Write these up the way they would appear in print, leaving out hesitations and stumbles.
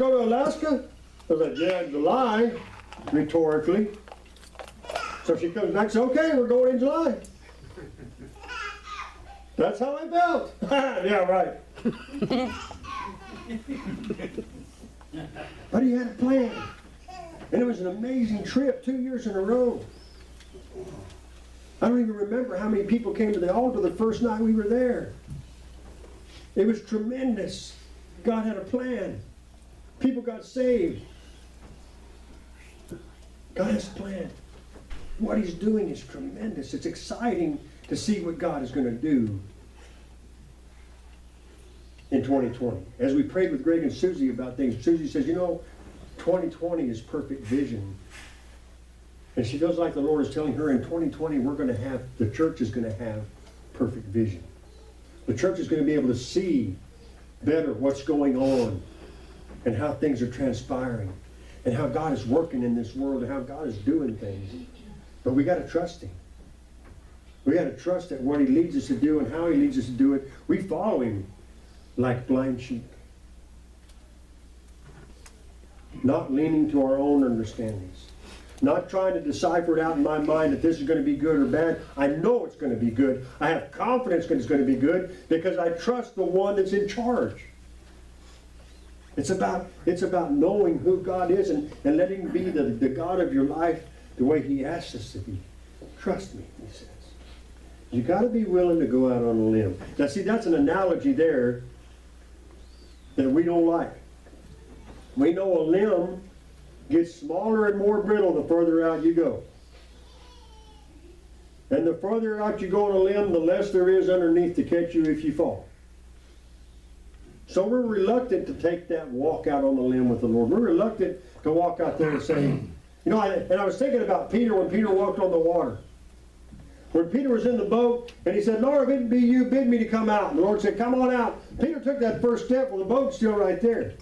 go to Alaska? I was like, yeah, in July, rhetorically. So she comes back and says, okay, we're going in July. That's how I felt. Yeah, right. But he had a plan. And it was an amazing trip, 2 years in a row. I don't even remember how many people came to the altar the first night we were there. It was tremendous. God had a plan. People got saved. God has a plan. What he's doing is tremendous. It's exciting to see what God is going to do in 2020. As we prayed with Greg and Susie about things, Susie says, 2020 is perfect vision. And she feels like the Lord is telling her in 2020 the church is going to have perfect vision. The church is going to be able to see better what's going on and how things are transpiring and how God is working in this world and how God is doing things. But we got to trust him. We got to trust that what he leads us to do and how he leads us to do it, we follow him like blind sheep. Not leaning to our own understandings. Not trying to decipher it out in my mind that this is going to be good or bad. I know it's going to be good. I have confidence that it's going to be good because I trust the one that's in charge. It's about knowing who God is and letting him be the God of your life the way he asks us to be. Trust me, he says. You got to be willing to go out on a limb. Now see, that's an analogy there that we don't like. We know a limb gets smaller and more brittle the further out you go. And the further out you go on a limb, the less there is underneath to catch you if you fall. So we're reluctant to take that walk out on the limb with the Lord. We're reluctant to walk out there and say, and I was thinking about Peter when Peter walked on the water. When Peter was in the boat, and he said, Lord, if it be you, bid me to come out. And the Lord said, come on out. Peter took that first step, well, the boat's still right there.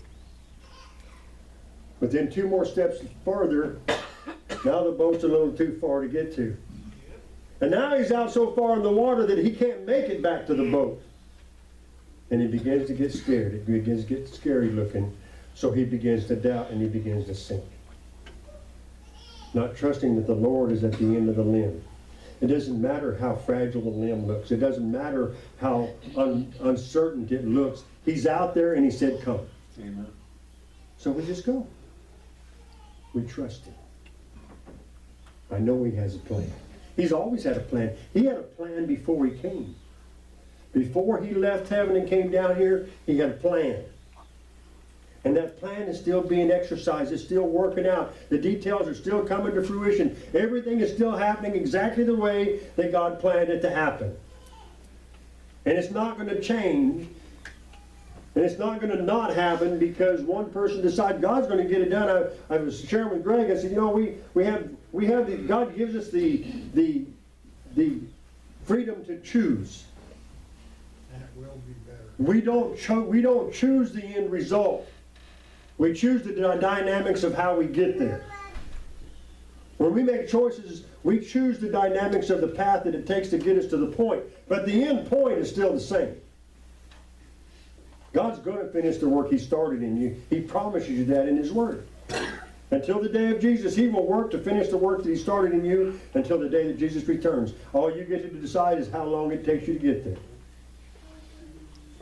But then 2 more steps further, now the boat's a little too far to get to. And now he's out so far in the water that he can't make it back to the boat. And he begins to get scared. It begins to get scary looking. So he begins to doubt and he begins to sink. Not trusting that the Lord is at the end of the limb. It doesn't matter how fragile the limb looks. It doesn't matter how uncertain it looks. He's out there and he said, come. Amen. So we just go. We trust him. I know he has a plan. He's always had a plan. He had a plan before he came. Before he left heaven and came down here, he had a plan. And that plan is still being exercised. It's still working out. The details are still coming to fruition. Everything is still happening exactly the way that God planned it to happen. And it's not going to change. And it's not going to not happen because one person decides God's going to get it done. I was sharing with Greg. I said, God gives us the freedom to choose. And it will be better. We don't choose the end result. We choose the dynamics of how we get there. When we make choices, we choose the dynamics of the path that it takes to get us to the point. But the end point is still the same. God's going to finish the work he started in you. He promises you that in his word. Until the day of Jesus, he will work to finish the work that he started in you until the day that Jesus returns. All you get to decide is how long it takes you to get there.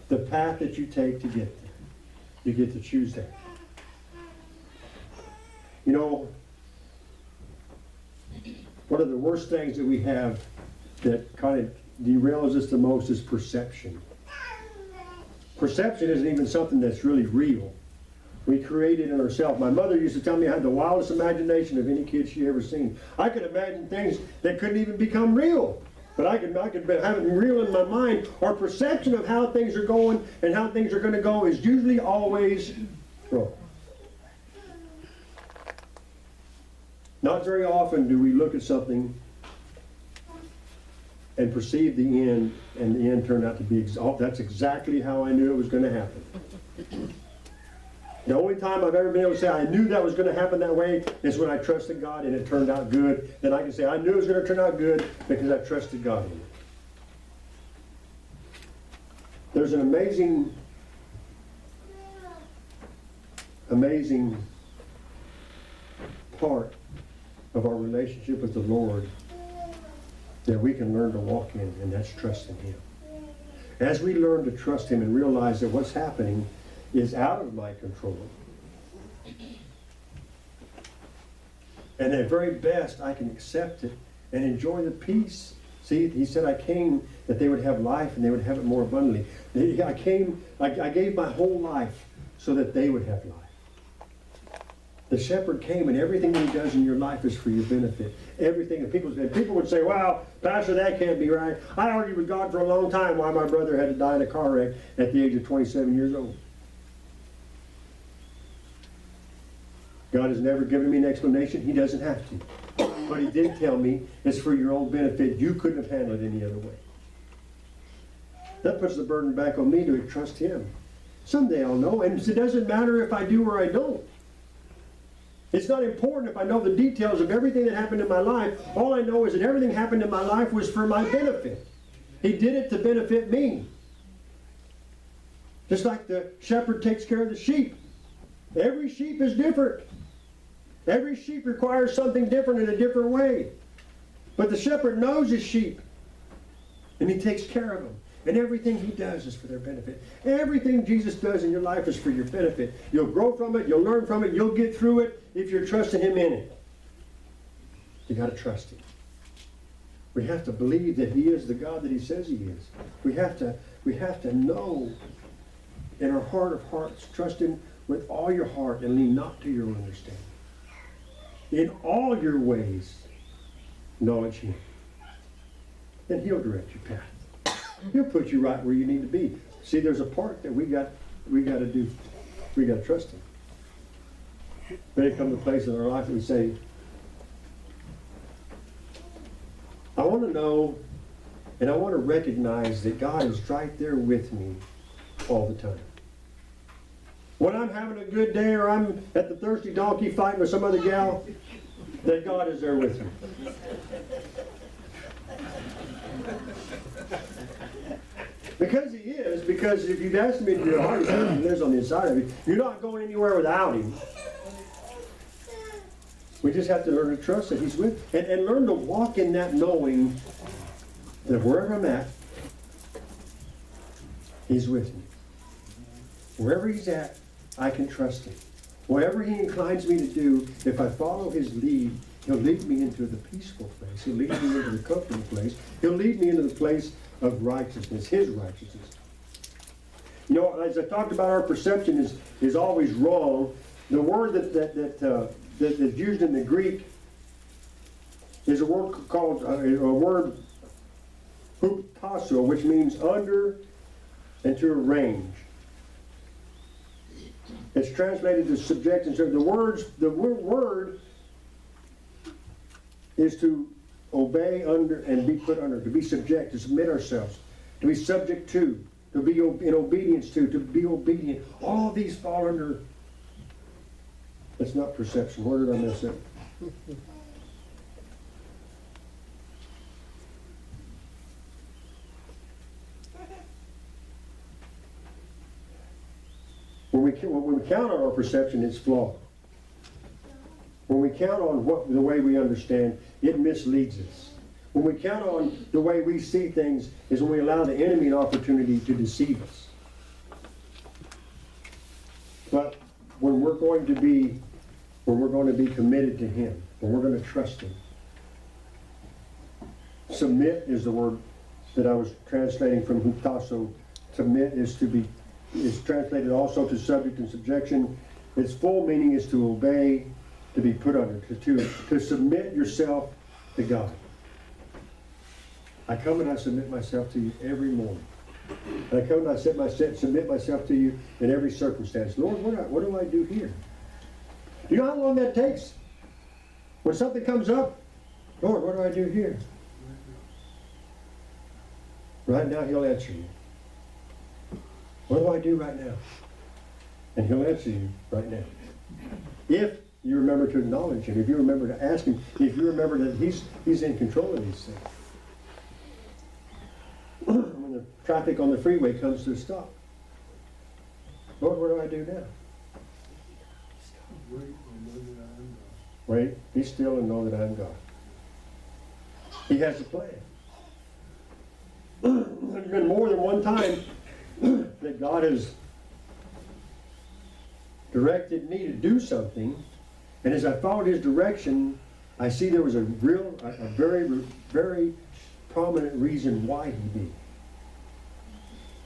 The path that you take to get there. You get to choose that. One of the worst things that we have that kind of derails us the most is perception. Perception isn't even something that's really real. We create it in ourselves. My mother used to tell me I had the wildest imagination of any kid she ever seen. I could imagine things that couldn't even become real. But I could have it real in my mind. Our perception of how things are going and how things are going to go is usually always wrong. Not very often do we look at something and perceive the end, and the end turned out to be, that's exactly how I knew it was going to happen. The only time I've ever been able to say I knew that was going to happen that way is when I trusted God and it turned out good. Then I can say I knew it was going to turn out good because I trusted God in it. There's an amazing amazing part of our relationship with the Lord that we can learn to walk in, and that's trusting Him. As we learn to trust Him and realize that what's happening is out of my control, and at very best I can accept it and enjoy the peace. See, He said, I came that they would have life and they would have it more abundantly. I gave my whole life so that they would have life. The shepherd came, and everything that He does in your life is for your benefit. Everything. And people would say, "Wow, Pastor, that can't be right. I argued with God for a long time why my brother had to die in a car wreck at the age of 27 years old." God has never given me an explanation. He doesn't have to. But He did tell me it's for your own benefit. You couldn't have handled it any other way. That puts the burden back on me to trust Him. Someday I'll know, and it doesn't matter if I do or I don't. It's not important if I know the details of everything that happened in my life. All I know is that everything happened in my life was for my benefit. He did it to benefit me. Just like the shepherd takes care of the sheep. Every sheep is different. Every sheep requires something different in a different way. But the shepherd knows his sheep. And He takes care of them. And everything He does is for their benefit. Everything Jesus does in your life is for your benefit. You'll grow from it. You'll learn from it. You'll get through it if you're trusting Him in it. You got to trust Him. We have to believe that He is the God that He says He is. We have to know in our heart of hearts, trust Him with all your heart and lean not to your own understanding. In all your ways, acknowledge Him. And He'll direct your path. He'll put you right where you need to be. See, there's a part that we got to do. We got to trust Him. May come to a place in our life that we say, I want to know and I want to recognize that God is right there with me all the time. When I'm having a good day or I'm at the Thirsty Donkey fighting with some other gal, that God is there with me. Because He is, because if you'd asked me to your heart, He lives on the inside of you. You're not going anywhere without Him. We just have to learn to trust that He's with, and learn to walk in that knowing that wherever I'm at, He's with me. Wherever He's at, I can trust Him. Whatever He inclines me to do, if I follow His lead, He'll lead me into the peaceful place. He'll lead me into the comfortable place. He'll lead me into the place of righteousness, His righteousness. You know, as I talked about, our perception is always wrong. The word that's used in the Greek is a word called huptasso, which means under and to arrange. It's translated to subject and serve. The word is to obey under and be put under, to be subject, to submit ourselves, to be subject to be in obedience to be obedient. All these fall under. That's not perception. Where did I mess up? When we count on our perception, it's flawed. When we count on the way we understand, it misleads us. When we count on the way we see things is when we allow the enemy an opportunity to deceive us. But when we're going to be committed to Him, when we're going to trust Him, submit is the word that I was translating from huptasso. Submit is translated also to subject and subjection. Its full meaning is to obey, to be put under, to submit yourself to God. I come and I submit myself to You every morning. And I come and I submit myself to You in every circumstance. Lord, what do I do here? Do you know how long that takes? When something comes up, Lord, what do I do here? Right now, He'll answer you. What do I do right now? And He'll answer you right now. If you remember to acknowledge Him, if you remember to ask Him, if you remember that He's in control of these things. When the traffic on the freeway comes to a stop, Lord, what do I do now? Wait, be still and know that I am God. He has a plan. There's been more than one time that God has directed me to do something, and as I followed His direction, I see there was a very, very prominent reason why He did.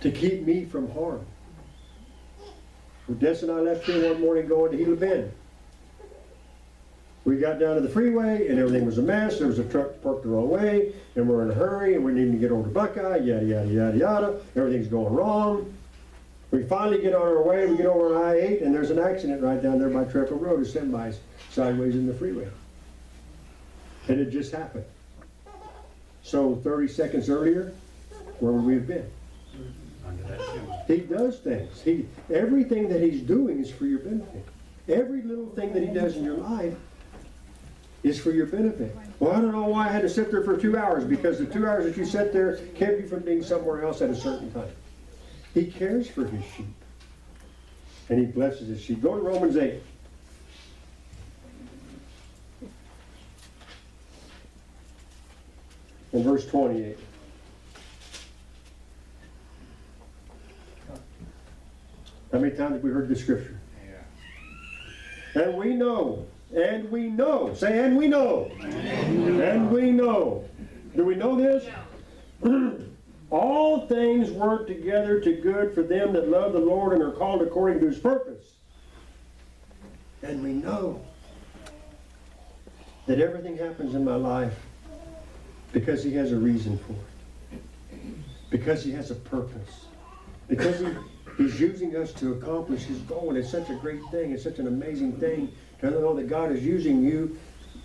To keep me from harm. So Des and I left here one morning going to Gila Bend. We got down to the freeway and everything was a mess. There was a truck parked the wrong way and we're in a hurry and we need to get over to Buckeye, yada, yada, yada, yada. Everything's going wrong. We finally get on our way, we get over on I-8 and there's an accident right down there by Treco Road. A semi's sideways in the freeway. And it just happened. So 30 seconds earlier, where would we have been? He does things. Everything that He's doing is for your benefit. Every little thing that He does in your life is for your benefit. Well, I don't know why I had to sit there for 2 hours, because the 2 hours that you sat there kept you from being somewhere else at a certain time. He cares for His sheep. And He blesses His sheep. Go to Romans 8. In verse 28. How many times have we heard this scripture? Yeah. And we know, say, and we know, and we know. Do we know this? All things work together to good for them that love the Lord and are called according to His purpose. And we know that everything happens in my life because He has a reason for it. Because He has a purpose. Because He's using us to accomplish His goal, and it's such a great thing. It's such an amazing thing to know that God is using you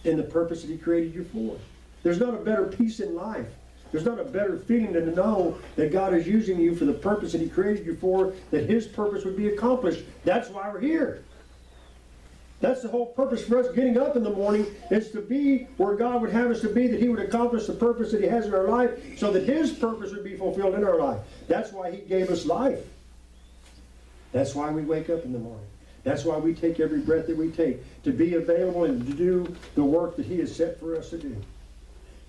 in the purpose that He created you for. There's not a better peace in life. There's not a better feeling than to know that God is using you for the purpose that He created you for, that His purpose would be accomplished. That's why we're here. That's the whole purpose for us getting up in the morning, is to be where God would have us to be, that He would accomplish the purpose that He has in our life, so that His purpose would be fulfilled in our life. That's why He gave us life. That's why we wake up in the morning. That's why we take every breath that we take, to be available and to do the work that He has set for us to do.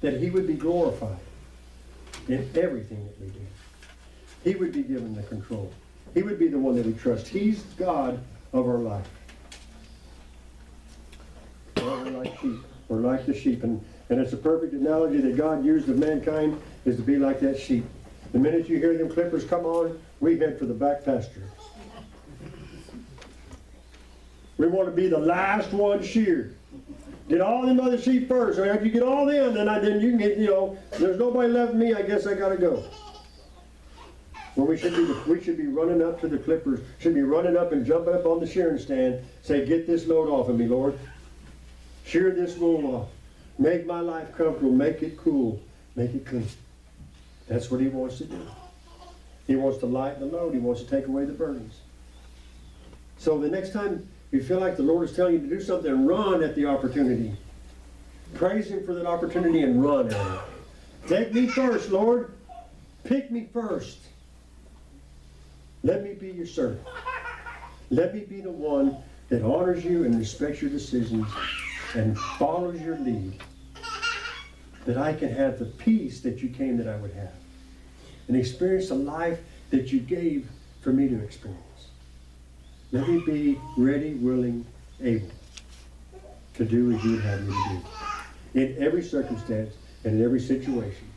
That He would be glorified in everything that we do. He would be given the control. He would be the one that we trust. He's God of our life. Well, we're like sheep. We're like the sheep. And it's a perfect analogy that God used of mankind, is to be like that sheep. The minute you hear them clippers come on, we head for the back pasture. We want to be the last one sheared. Get all them other sheep first. Or after you get all them, then you can get, there's nobody left me, I guess I got to go. Well, we should be running up to the clippers, should be running up and jumping up on the shearing stand, say, get this load off of me, Lord. Shear this wool off. Make my life comfortable. Make it cool. Make it clean. That's what He wants to do. He wants to lighten the load. He wants to take away the burdens. So the next time you feel like the Lord is telling you to do something, run at the opportunity. Praise Him for that opportunity and run at it. Take me first, Lord. Pick me first. Let me be your servant. Let me be the one that honors you and respects your decisions and follows your lead, that I can have the peace that you came that I would have, and experience the life that you gave for me to experience. Let me be ready, willing, able to do as you would have me to do. In every circumstance and in every situation.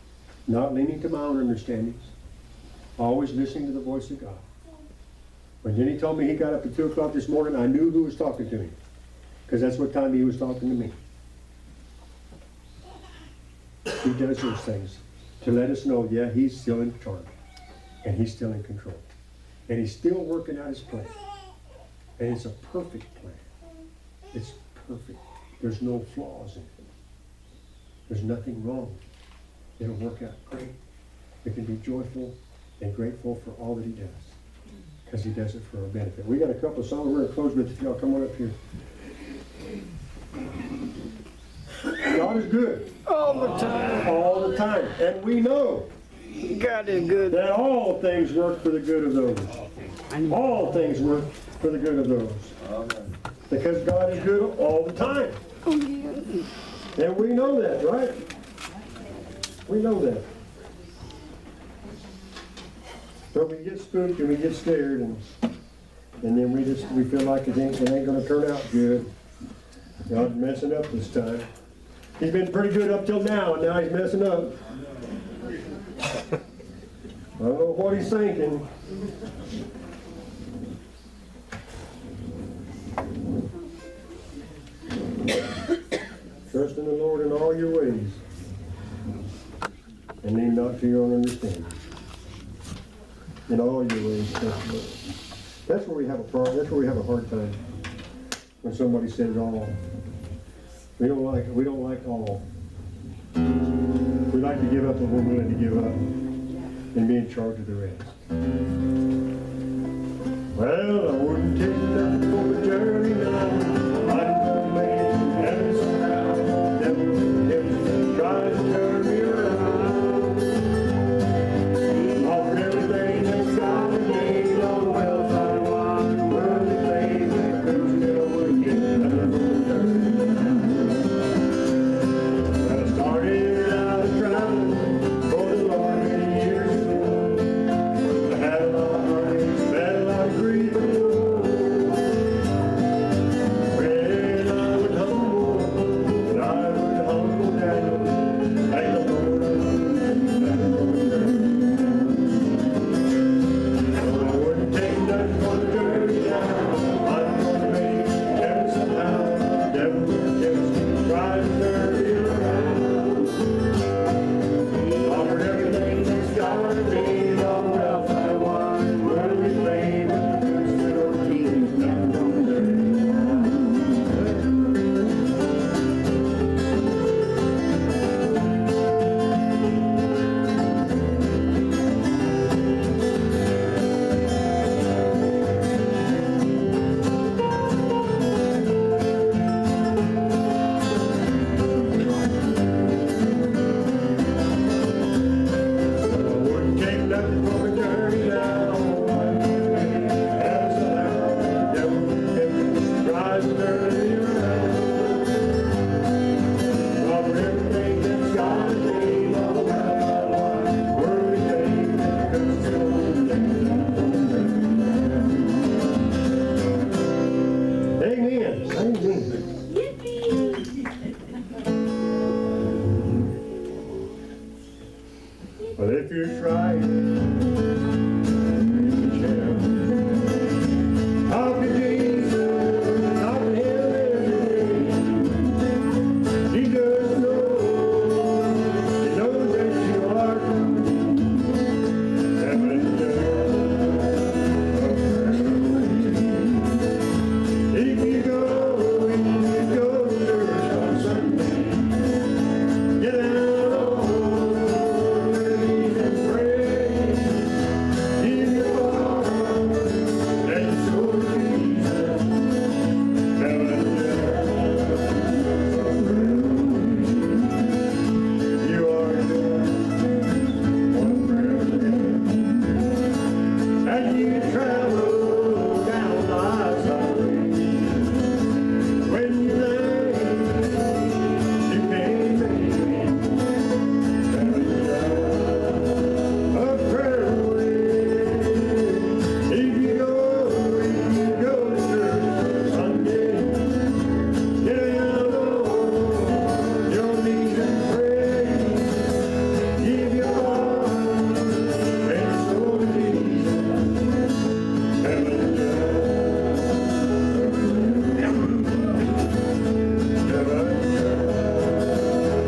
Not leaning to my own understandings. Always listening to the voice of God. When Jenny told me he got up at 2 o'clock this morning, I knew who was talking to me. Because that's what time he was talking to me. He does those things to let us know, yeah, He's still in charge. And He's still in control. And He's still working out His plan. And it's a perfect plan. It's perfect. There's no flaws in it. There's nothing wrong. It'll work out great. We can be joyful and grateful for all that He does. Because He does it for our benefit. We got a couple of songs we're going to close with. If y'all come on up here. God is good. All the time. All the time. And we know God is good. that all things work for the good of those. All things work for the good of those. Amen. Because God is good all the time. Oh, yeah. And we know that, right? We know that. So we get spooked and we get scared and then we feel like it ain't gonna turn out good. God's messing up this time. He's been pretty good up till now, and now he's messing up. I don't know what he's thinking. Trust in the Lord in all your ways, and lean not to your own understanding. In all your ways, trust the Lord. That's where we have a problem. That's where we have a hard time. When somebody says all. We don't like all. We like to give up what we're willing to give up and be in charge of the rest. Well, I wouldn't take nothing for the journey now. I'd make it to heaven somehow. Devil tries to turn me around. Offer everything that's got a name on the wealth I want. Worldly things that could still would get nothing for the journey. I started out traveling for the Lord many years ago. I had a lot of heartaches, had a lot of grief and woe. When I would humble down, thank the Lord I wouldn't take nothing for the journey now. I'm gonna make heaven somehow. Devil just tries to turn me around. Offered everything that's got a name, all the wealth I want. Worldly fame, but the good still keeps nothing from the journey. I wouldn't take nothing for the journey now. As a lamb, devil tries to turn me around. Offer everything that's got a name, all the wealth I want. Worldly fame, but the good still Amen. Amen. But if you try it, you shall. Talk to Jesus, talk to him every day. He does know, he knows that you are coming. Heaven and if you go to church on Sunday, get out on your knees and pray. Give your heart and soul to Jesus. Heaven and you are just one prayer away. And you travel down life's highway. When you think you can't make it, heaven and a prayer away. If you go to church on Sunday, get out on your knees and pray. Give your heart and soul to Jesus. Heaven and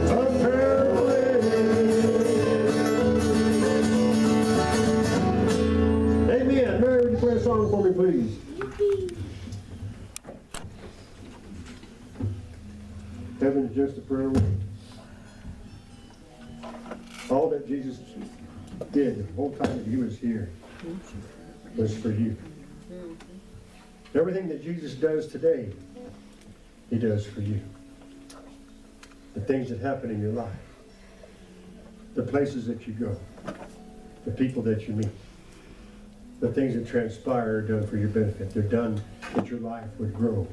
a prayer away. Amen. Mary, would you play a song for me, please? Heaven's just a prayer away. All that Jesus did the whole time that he was here was for you. Everything that Jesus does today, he does for you. The things that happen in your life, the places that you go, the people that you meet, the things that transpire are done for your benefit. They're done that your life would grow